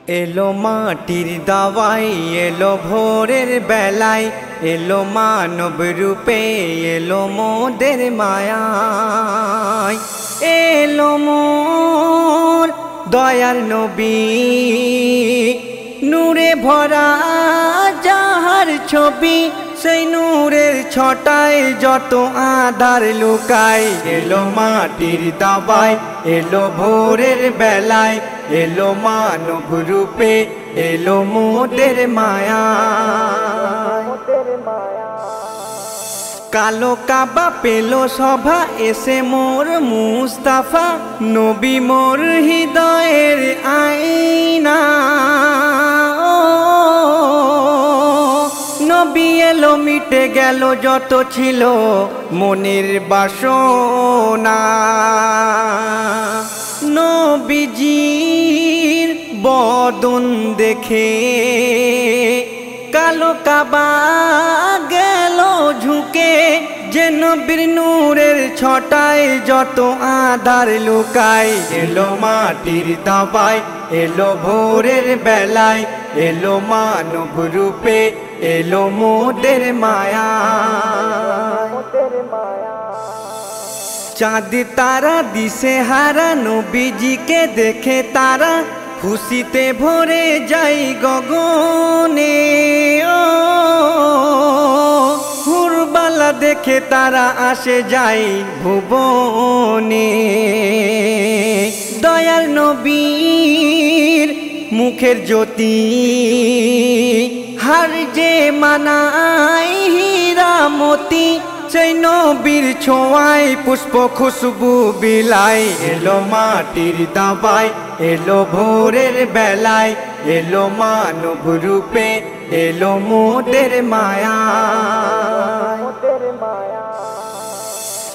এলো মাটির দাওয়াই এলো ভোরের বেলায় এলো মানব রূপে এলো মোদের মায়ায় এলো মোর দয়ার নবী নূরে ভরা যাহার ছবি সেই নূরের ছটায় যত আধার লুকায় এলো মাটির দাওয়াই এলো ভোরের বেলায় এলো মানব রূপে এলো মোদের মায়া কালো কাবা পেলো সভা এসে মোর মুস্তাফা নবী মোর হৃদয়ের আইনা নবী এলো মিটে গেল যত ছিল মনের বাসনা নবীজির বদন দেখে কালো কাবা গেল ঝুঁকে যে নবীর নূরের ছটায় যত আধার লুকায় এলো মাটির দাওয়াই এলো ভোরের বেলায় এলো মানব রূপে এলো মোদের মায়া চাঁদ তারা দিশে হারা নবীজিকে দেখে তারা খুশিতে ভরে যাই গগনে হুরবালা দেখে তারা আসে যাই ভুবনে দয়াল নবীর মুখের জ্যোতি হার যে মানাই হীরা মতি সেই নবীর ছোঁয়ায় পুষ্প খুশবু বিলাই এলো মাটির দাওয়াই এলো ভোরের বেলায় এলো মানব রূপে এলো মোদের মায়া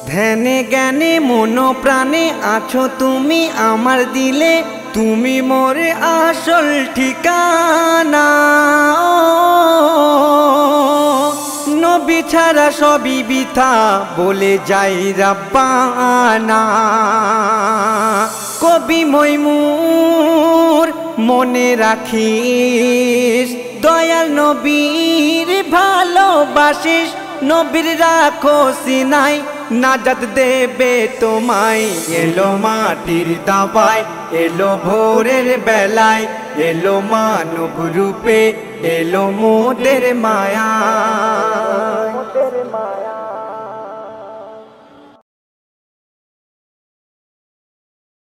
ধ্যানে জ্ঞানে মন প্রাণে আছো তুমি আমার দিলে তুমি মোর আসল ঠিকানা নবী ছাড়া সবই বৃথা বলে যাই রাব্বানা কবি মইমুর মনে রাখিস দয়াল নবীর ভালোবাসিস নবীর রাখো সিনাই নাজাত দেবে তোমায় এলো মাটির দাওয়াই এলো ভোরের বেলায় এলো মানব রূপে এলো মোদের মায়া